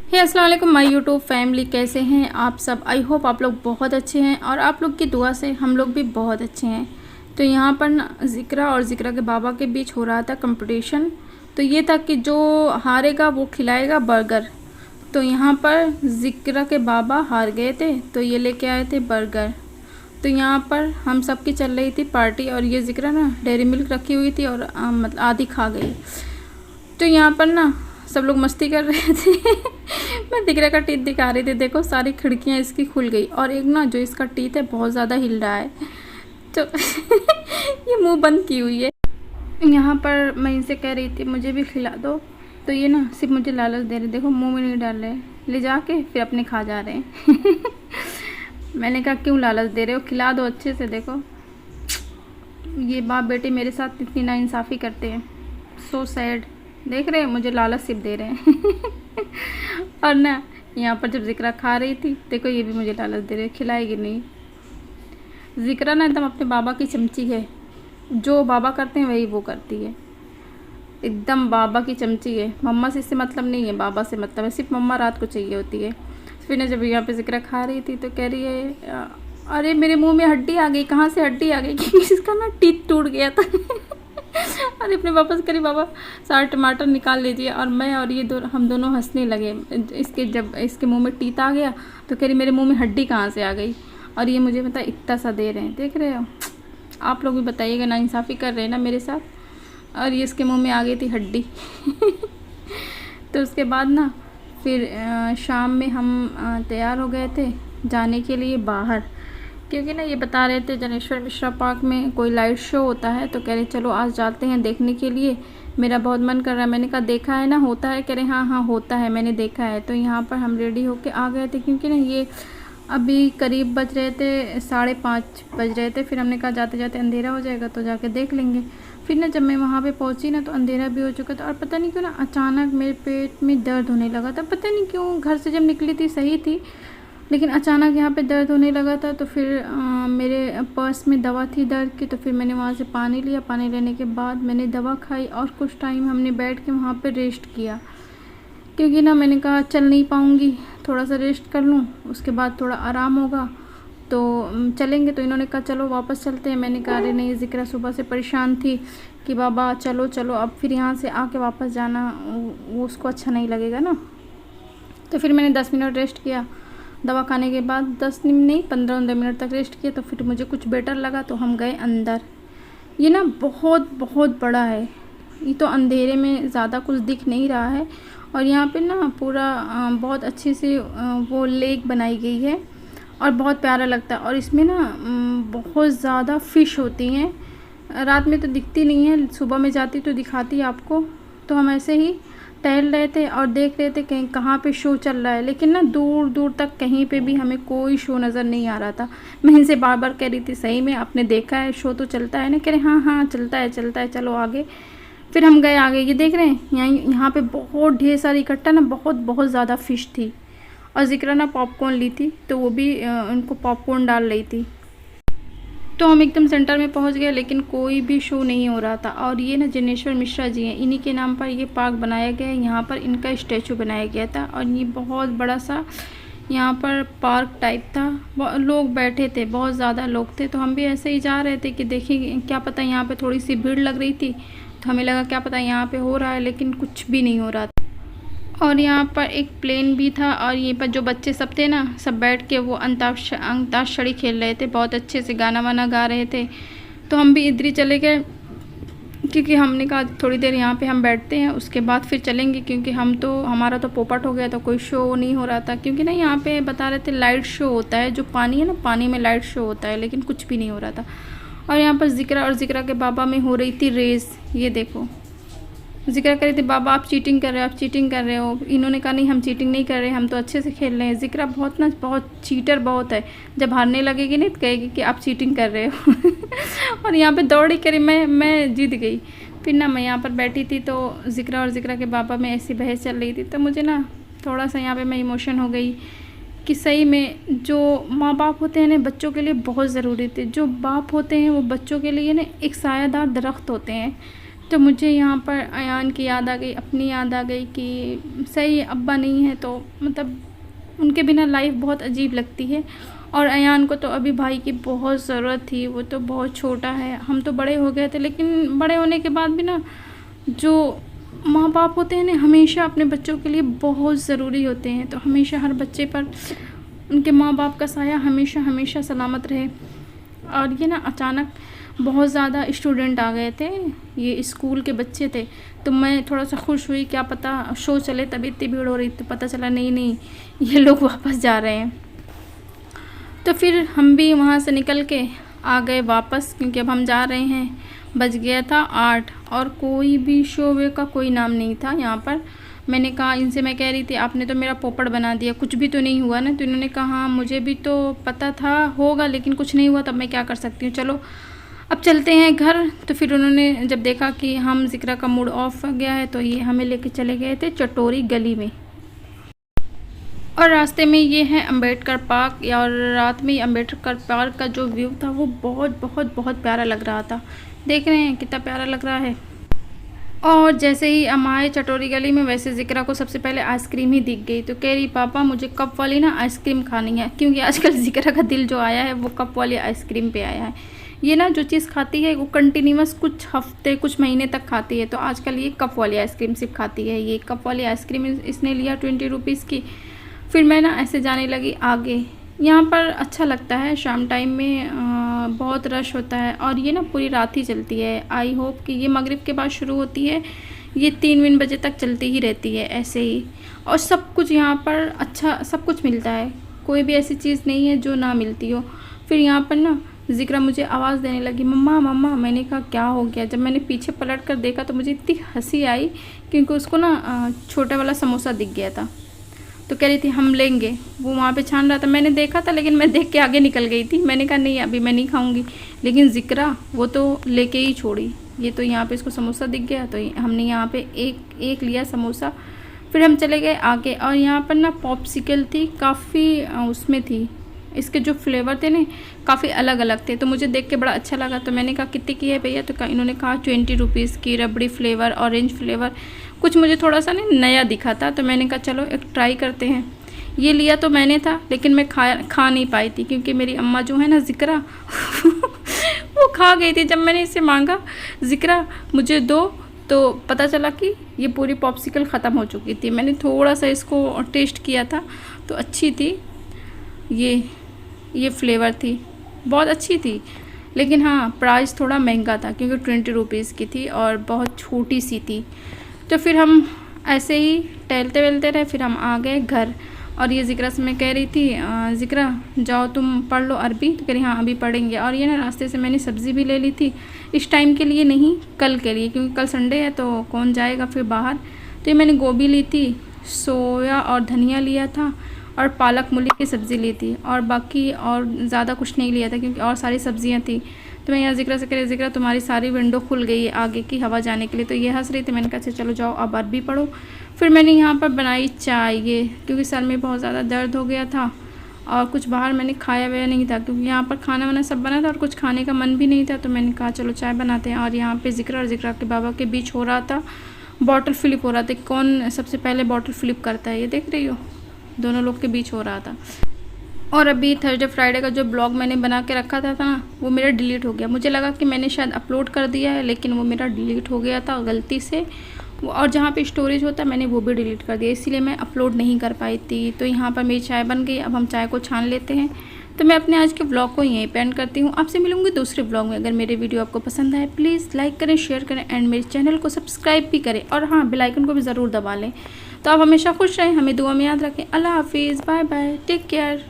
हे अस्सलाम वालेकुम my YouTube family, कैसे हैं आप सब। आई होप आप लोग बहुत अच्छे हैं और आप लोग की दुआ से हम लोग भी बहुत अच्छे हैं। तो यहाँ पर ना ज़िक्रा और ज़िक्रा के बाबा के बीच हो रहा था कंपटीशन। तो ये था कि जो हारेगा वो खिलाएगा बर्गर। तो यहाँ पर ज़िक्रा के बाबा हार गए थे तो ये लेके आए थे बर्गर। तो यहाँ पर हम सब की चल रही थी पार्टी और ये ज़िक्रा ना डेयरी मिल्क रखी हुई थी और मतलब आधी खा गई। तो यहाँ पर ना सब लोग मस्ती कर रहे थे मैं ज़िक्रा का टीथ दिखा रही थी, देखो सारी खिड़कियाँ इसकी खुल गई और एक ना जो इसका टीथ है बहुत ज़्यादा हिल रहा है। तो ये मुंह बंद की हुई है। यहाँ पर मैं इनसे कह रही थी मुझे भी खिला दो, तो ये ना सिर्फ मुझे लालच दे रहे, देखो मुंह में नहीं डाल रहे, ले जाके फिर अपने खा जा रहे हैं मैंने कहा क्यों लालच दे रहे हो, खिला दो अच्छे से। देखो ये बाप बेटे मेरे साथ इतनी नाइंसाफ़ी करते हैं, सो सैड। देख रहे हैं मुझे लालच सिर्फ दे रहे हैं और ना यहाँ पर जब ज़िक्रा खा रही थी देखो ये भी मुझे लालच दे रहे हैं, खिलाएगी नहीं। ज़िक्रा ना एकदम अपने बाबा की चमची है, जो बाबा करते हैं वही वो करती है, एकदम बाबा की चमची है। मम्मा से इससे मतलब नहीं है, बाबा से मतलब है, सिर्फ मम्मा रात को चाहिए होती है। फिर ना जब यहाँ पे ज़िक्रा खा रही थी तो कह रही है अरे मेरे मुंह में हड्डी आ गई। कहाँ से हड्डी आ गई क्योंकि इसका ना टीथ टूट गया था अरे अपने वापस करी बाबा सारे टमाटर निकाल लीजिए। और मैं और ये हम दोनों हंसने लगे इसके, जब इसके मुंह में टीथ आ गया तो कह रही मेरे मुंह में हड्डी कहाँ से आ गई। और ये मुझे पता इतना सा दे रहे हैं, देख रहे हो। आप लोग भी बताइएगा, नाइंसाफ़ी कर रहे हैं ना मेरे साथ। और ये इसके मुंह में आ गई थी हड्डी तो उसके बाद ना फिर शाम में हम तैयार हो गए थे जाने के लिए बाहर, क्योंकि ना ये बता रहे थे जनेश्वर मिश्रा पार्क में कोई लाइट शो होता है, तो कह रहे चलो आज जाते हैं देखने के लिए, मेरा बहुत मन कर रहा है। मैंने कहा देखा है ना, होता है। कह रहे हाँ हाँ होता है, मैंने देखा है। तो यहाँ पर हम रेडी होके आ गए थे, क्योंकि ना ये अभी करीब बज रहे थे 5:30 बज रहे थे। फिर हमने कहा जाते जाते अंधेरा हो जाएगा तो जाके देख लेंगे। फिर ना जब मैं वहाँ पे पहुँची ना तो अंधेरा भी हो चुका था और पता नहीं क्यों ना अचानक मेरे पेट में दर्द होने लगा था। पता नहीं क्यों, घर से जब निकली थी सही थी, लेकिन अचानक यहाँ पे दर्द होने लगा था। तो फिर मेरे पर्स में दवा थी दर्द की, तो फिर मैंने वहाँ से पानी लिया। पानी लेने के बाद मैंने दवा खाई और कुछ टाइम हमने बैठ के वहाँ पे रेस्ट किया, क्योंकि ना मैंने कहा चल नहीं पाऊँगी, थोड़ा सा रेस्ट कर लूँ, उसके बाद थोड़ा आराम होगा तो चलेंगे। तो इन्होंने कहा चलो वापस चलते हैं। मैंने कहा अरे नहीं, ज़िक्रा सुबह से परेशान थी कि बाबा चलो चलो, अब फिर यहाँ से आके वापस जाना वो उसको अच्छा नहीं लगेगा ना। तो फिर मैंने 10 मिनट रेस्ट किया। दवा खाने के बाद 10 नहीं 15 मिनट तक रेस्ट किया, तो फिर मुझे कुछ बेटर लगा तो हम गए अंदर। ये ना बहुत बहुत बड़ा है, ये तो अंधेरे में ज़्यादा कुछ दिख नहीं रहा है। और यहाँ पे ना पूरा बहुत अच्छे से वो लेक बनाई गई है और बहुत प्यारा लगता है। और इसमें ना बहुत ज़्यादा फ़िश होती हैं, रात में तो दिखती नहीं है, सुबह में जाती तो दिखाती आपको। तो हम ऐसे ही टहल रहे थे और देख रहे थे कहीं कहाँ पे शो चल रहा है, लेकिन ना दूर दूर तक कहीं पे भी हमें कोई शो नज़र नहीं आ रहा था। मैं इनसे बार बार कह रही थी सही में आपने देखा है शो तो चलता है ना। कह रहे हाँ हाँ चलता है चलो आगे। फिर हम गए आगे, ये देख रहे हैं यहाँ पे बहुत ढेर सारी इकट्ठा ना बहुत बहुत ज़्यादा फ़िश थी। और ज़िक्रा ना पॉपकॉर्न ली थी तो वो भी उनको पॉपकॉर्न डाल रही थी। तो हम एकदम सेंटर में पहुंच गए, लेकिन कोई भी शो नहीं हो रहा था। और ये ना जनेश्वर मिश्रा जी हैं, इन्हीं के नाम पर ये पार्क बनाया गया है। यहाँ पर इनका स्टैचू बनाया गया था और ये बहुत बड़ा सा यहाँ पर पार्क टाइप था। लोग बैठे थे, बहुत ज़्यादा लोग थे। तो हम भी ऐसे ही जा रहे थे कि देखिए क्या पता, यहाँ पे थोड़ी सी भीड़ लग रही थी तो हमें लगा क्या पता यहाँ पे हो रहा है, लेकिन कुछ भी नहीं हो रहा था। और यहाँ पर एक प्लेन भी था और ये पर जो बच्चे सब थे ना, सब बैठ के वो अंताक्षरी खेल रहे थे, बहुत अच्छे से गाना वाना गा रहे थे। तो हम भी इधर ही चले गए, क्योंकि हमने कहा थोड़ी देर यहाँ पे हम बैठते हैं, उसके बाद फिर चलेंगे, क्योंकि हमारा तो पोपट हो गया, तो कोई शो नहीं हो रहा था। क्योंकि ना यहाँ पे बता रहे थे लाइट शो होता है, जो पानी है ना, पानी में लाइट शो होता है, लेकिन कुछ भी नहीं हो रहा था। और यहाँ पर ज़िक्रा और ज़िक्रा के बाबा में हो रही थी रेस। ये देखो ज़िक्र कर रहे थे बाबा आप चीटिंग कर रहे हो, आप चीटिंग कर रहे हो। इन्होंने कहा नहीं हम चीटिंग नहीं कर रहे, हम तो अच्छे से खेल रहे हैं। ज़िक्र बहुत चीटर बहुत है, जब हारने लगेगी नहीं तो कहेगी कि आप चीटिंग कर रहे हो और यहाँ पे दौड़ी करी, मैं जीत गई। फिर ना मैं यहाँ पर बैठी थी तो ज़िक्र और ज़िक्र के बाबा में ऐसी बहस चल रही थी, तो मुझे ना थोड़ा सा यहाँ पर मैं इमोशन हो गई कि सही में जो माँ बाप होते हैं ना बच्चों के लिए बहुत ज़रूरी थे। जो बाप होते हैं वो बच्चों के लिए ना एक सायादार दरख्त होते हैं। तो मुझे यहाँ पर अयान की याद आ गई, अपनी याद आ गई कि सही अब्बा नहीं है तो मतलब उनके बिना लाइफ बहुत अजीब लगती है। और अयान को तो अभी भाई की बहुत ज़रूरत थी, वो तो बहुत छोटा है, हम तो बड़े हो गए थे, लेकिन बड़े होने के बाद भी ना जो माँ बाप होते हैं ना हमेशा अपने बच्चों के लिए बहुत ज़रूरी होते हैं। तो हमेशा हर बच्चे पर उनके माँ बाप का साया हमेशा हमेशा सलामत रहे। और ये ना अचानक बहुत ज़्यादा स्टूडेंट आ गए थे, ये स्कूल के बच्चे थे, तो मैं थोड़ा सा खुश हुई, क्या पता शो चले तभी इतनी भीड़ हो रही। तो पता चला नहीं ये लोग वापस जा रहे हैं। तो फिर हम भी वहाँ से निकल के आ गए वापस, क्योंकि अब हम जा रहे हैं। बज गया था 8 और कोई भी शोवे का कोई नाम नहीं था यहाँ पर। मैंने कहा इनसे, मैं कह रही थी आपने तो मेरा पोपट बना दिया, कुछ भी तो नहीं हुआ ना। तो इन्होंने कहा हाँ मुझे भी तो पता था होगा, लेकिन कुछ नहीं हुआ, तब मैं क्या कर सकती हूँ, चलो अब चलते हैं घर। तो फिर उन्होंने जब देखा कि हम ज़िक्रा का मूड ऑफ हो गया है तो ये हमें लेके चले गए थे चटोरी गली में। और रास्ते में ये है अंबेडकर पार्क, और रात में अंबेडकर पार्क का जो व्यू था वो बहुत बहुत बहुत प्यारा लग रहा था। देख रहे हैं कितना प्यारा लग रहा है। और जैसे ही हम आए चटोरी गली में, वैसे ज़िक्रा को सबसे पहले आइसक्रीम ही दिख गई। तो कह रही पापा मुझे कप वाली ना आइसक्रीम खानी है, क्योंकि आजकल ज़िक्रा का दिल जो आया है वो कप वाली आइसक्रीम पे आया है। ये ना जो चीज़ खाती है वो कंटिन्यूअस कुछ हफ्ते कुछ महीने तक खाती है, तो आजकल ये कप वाली आइसक्रीम सिर्फ खाती है। ये कप वाली आइसक्रीम इसने लिया 20 रुपीज़ की। फिर मैं ना ऐसे जाने लगी आगे। यहाँ पर अच्छा लगता है शाम टाइम में, बहुत रश होता है, और ये ना पूरी रात ही चलती है। आई होप कि ये मगरिब के बाद शुरू होती है, ये 3 बजे तक चलती ही रहती है ऐसे ही। और सब कुछ यहाँ पर अच्छा सब कुछ मिलता है, कोई भी ऐसी चीज़ नहीं है जो ना मिलती हो। फिर यहाँ पर ना ज़िक्रा मुझे आवाज़ देने लगी, मम्मा मम्मा। मैंने कहा क्या हो गया। जब मैंने पीछे पलट कर देखा तो मुझे इतनी हंसी आई, क्योंकि उसको ना छोटा वाला समोसा दिख गया था। तो कह रही थी हम लेंगे, वो वहाँ पे छान रहा था, मैंने देखा था, लेकिन मैं देख के आगे निकल गई थी। मैंने कहा नहीं अभी मैं नहीं खाऊंगी, लेकिन ज़िक्रा वो तो लेके ही छोड़ी। ये तो यहाँ पे इसको समोसा दिख गया, तो हमने यहाँ पे एक लिया समोसा। फिर हम चले गए आगे, और यहाँ पर ना पॉप्सिकल थी, काफ़ी उसमें थी, इसके जो फ्लेवर थे ना काफ़ी अलग अलग थे। तो मुझे देख के बड़ा अच्छा लगा, तो मैंने कहा कितने की है भैया। तो इन्होंने कहा 20 रुपीज़ की, रबड़ी फ्लेवर, ऑरेंज फ्लेवर, कुछ मुझे थोड़ा सा ना नया दिखा था। तो मैंने कहा चलो एक ट्राई करते हैं। ये लिया तो मैंने था, लेकिन मैं खा नहीं पाई थी, क्योंकि मेरी अम्मा जो है ना ज़िक्रा वो खा गई थी। जब मैंने इससे मांगा ज़िक्रा मुझे दो, तो पता चला कि ये पूरी पॉप्सिकल ख़त्म हो चुकी थी। मैंने थोड़ा सा इसको टेस्ट किया था तो अच्छी थी, ये फ्लेवर थी, बहुत अच्छी थी, लेकिन हाँ प्राइस थोड़ा महंगा था, क्योंकि 20 रुपीज़ की थी और बहुत छोटी सी थी। तो फिर हम ऐसे ही टहलते वहलते रहे, फिर हम आ गए घर। और ये ज़िक्रा से मैं कह रही थी ज़िक्रा जाओ तुम पढ़ लो अरबी। तो कह रही हाँ अभी पढ़ेंगे। और ये ना रास्ते से मैंने सब्ज़ी भी ले ली थी, इस टाइम के लिए नहीं, कल के लिए, क्योंकि कल संडे है तो कौन जाएगा फिर बाहर। तो ये मैंने गोभी ली थी, सोया और धनिया लिया था, और पालक मूली की सब्ज़ी ली थी, और बाकी और ज़्यादा कुछ नहीं लिया था, क्योंकि और सारी सब्ज़ियाँ थी। तो मैं यहाँ ज़िक्रा से कह रही ज़िक्रा तुम्हारी सारी विंडो खुल गई है आगे की हवा जाने के लिए। तो ये हंस रही थी। मैंने कहा चलो जाओ अब अरबी पढ़ो। फिर मैंने यहाँ पर बनाई चाय, ये क्योंकि सर में बहुत ज़्यादा दर्द हो गया था, और कुछ बाहर मैंने खाया हुआ नहीं था, क्योंकि यहाँ पर खाना वाना सब बना था और कुछ खाने का मन भी नहीं था। तो मैंने कहा चलो चाय बनाते हैं। और यहाँ पर ज़िक्रा और ज़िक्रा के बाबा के बीच हो रहा था, बॉटल फ्लिप हो रहा था, कौन सबसे पहले बॉटल फ्लिप करता है, ये देख रही हो, दोनों लोग के बीच हो रहा था। और अभी थर्सडे फ्राइडे का जो ब्लॉग मैंने बना के रखा था ना वो मेरा डिलीट हो गया। मुझे लगा कि मैंने शायद अपलोड कर दिया है, लेकिन वो मेरा डिलीट हो गया था गलती से। और जहाँ पे स्टोरेज होता है मैंने वो भी डिलीट कर दिया, इसीलिए मैं अपलोड नहीं कर पाई थी। तो यहाँ पर मेरी चाय बन गई, अब हम चाय को छान लेते हैं। तो मैं अपने आज के ब्लॉग को यहीं पे एंड करती हूँ। आपसे मिलूंगी दूसरे ब्लॉग में। अगर मेरे वीडियो आपको पसंद आए प्लीज़ लाइक करें, शेयर करें, एंड मेरे चैनल को सब्सक्राइब भी करें, और हाँ बेल आइकन को भी ज़रूर दबा लें। तो आप हमेशा खुश रहें, हमें दुआ में याद रखें। अल्लाह हाफिज़, बाय बाय, टेक केयर।